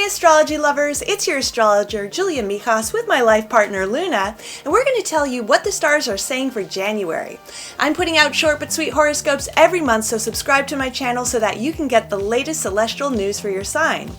Hey astrology lovers, it's your astrologer Julia Mihas with my life partner Luna, and we're going to tell you what the stars are saying for January. I'm putting out short but sweet horoscopes every month, so subscribe to my channel so that you can get the latest celestial news for your sign.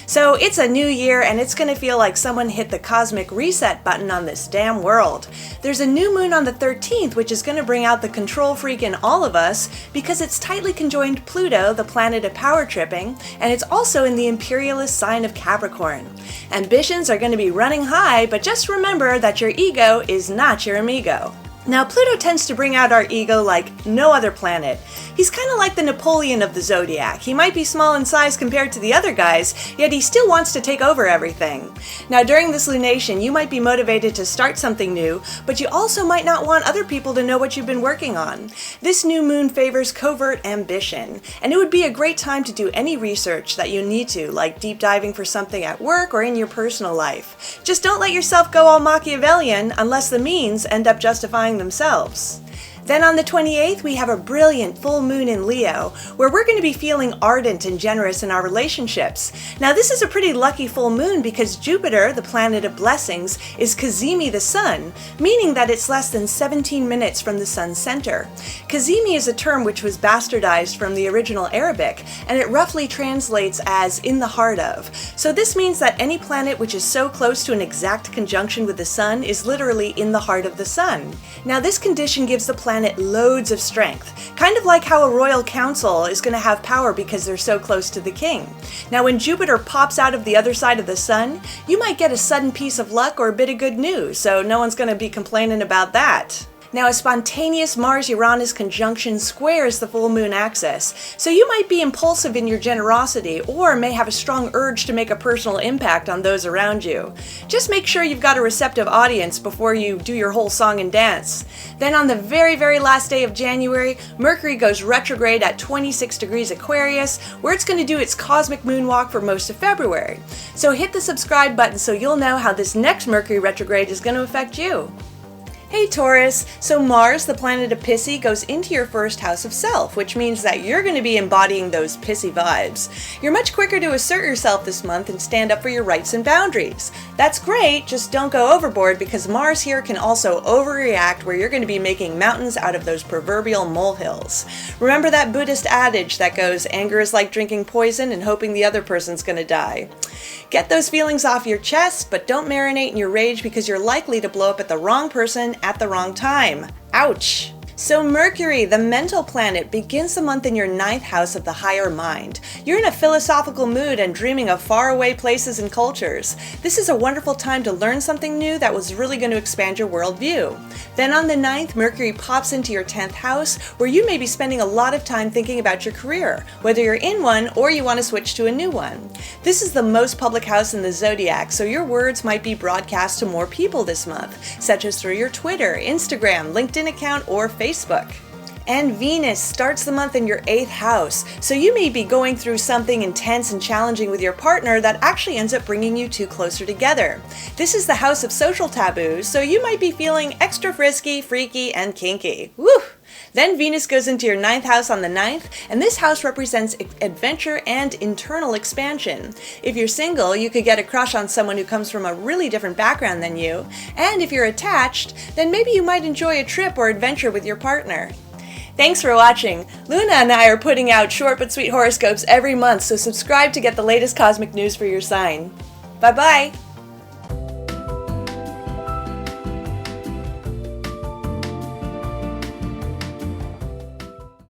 So it's a new year and it's going to feel like someone hit the cosmic reset button on this damn world. There's a new moon on the 13th which is going to bring out the control freak in all of us because it's tightly conjoined Pluto, the planet of power tripping, and it's also in the imperialist sign of Capricorn. Ambitions are going to be running high, but just remember that your ego is not your amigo. Now, Pluto tends to bring out our ego like no other planet. He's kind of like the Napoleon of the zodiac. He might be small in size compared to the other guys, yet he still wants to take over everything. Now, during this lunation, you might be motivated to start something new, but you also might not want other people to know what you've been working on. This new moon favors covert ambition, and it would be a great time to do any research that you need to, like deep diving for something at work or in your personal life. Just don't let yourself go all Machiavellian unless the means end up justifying themselves. Then on the 28th, we have a brilliant full moon in Leo, where we're going to be feeling ardent and generous in our relationships. Now this is a pretty lucky full moon because Jupiter, the planet of blessings, is Cazimi the sun, meaning that it's less than 17 minutes from the sun's center. Cazimi is a term which was bastardized from the original Arabic, and it roughly translates as in the heart of. So this means that any planet which is so close to an exact conjunction with the sun is literally in the heart of the sun. Now this condition gives the planet loads of strength, kind of like how a royal council is going to have power because they're so close to the king. Now when Jupiter pops out of the other side of the sun, you might get a sudden piece of luck or a bit of good news, so no one's going to be complaining about that. Now a spontaneous Mars-Uranus conjunction squares the full moon axis, so you might be impulsive in your generosity or may have a strong urge to make a personal impact on those around you. Just make sure you've got a receptive audience before you do your whole song and dance. Then on the very last day of January, Mercury goes retrograde at 26 degrees Aquarius, where it's going to do its cosmic moonwalk for most of February. So hit the subscribe button so you'll know how this next Mercury retrograde is going to affect you. Hey Taurus, so Mars, the planet of Pissy, goes into your first house of self, which means that you're going to be embodying those pissy vibes. You're much quicker to assert yourself this month and stand up for your rights and boundaries. That's great, just don't go overboard because Mars here can also overreact where you're going to be making mountains out of those proverbial molehills. Remember that Buddhist adage that goes, anger is like drinking poison and hoping the other person's going to die. Get those feelings off your chest, but don't marinate in your rage because you're likely to blow up at the wrong person at the wrong time. Ouch! So Mercury, the mental planet, begins the month in your 9th house of the higher mind. You're in a philosophical mood and dreaming of faraway places and cultures. This is a wonderful time to learn something new that was really going to expand your worldview. Then on the 9th, Mercury pops into your 10th house, where you may be spending a lot of time thinking about your career, whether you're in one or you want to switch to a new one. This is the most public house in the zodiac, so your words might be broadcast to more people this month, such as through your Twitter, Instagram, LinkedIn account, or Facebook. And Venus starts the month in your 8th house, so you may be going through something intense and challenging with your partner that actually ends up bringing you two closer together. This is the house of social taboos, so you might be feeling extra frisky, freaky, and kinky. Woo! Then Venus goes into your 9th house on the 9th, and this house represents adventure and internal expansion. If you're single, you could get a crush on someone who comes from a really different background than you, and if you're attached, then maybe you might enjoy a trip or adventure with your partner. Thanks for watching. Luna and I are putting out short but sweet horoscopes every month, so subscribe to get the latest cosmic news for your sign. Bye-bye!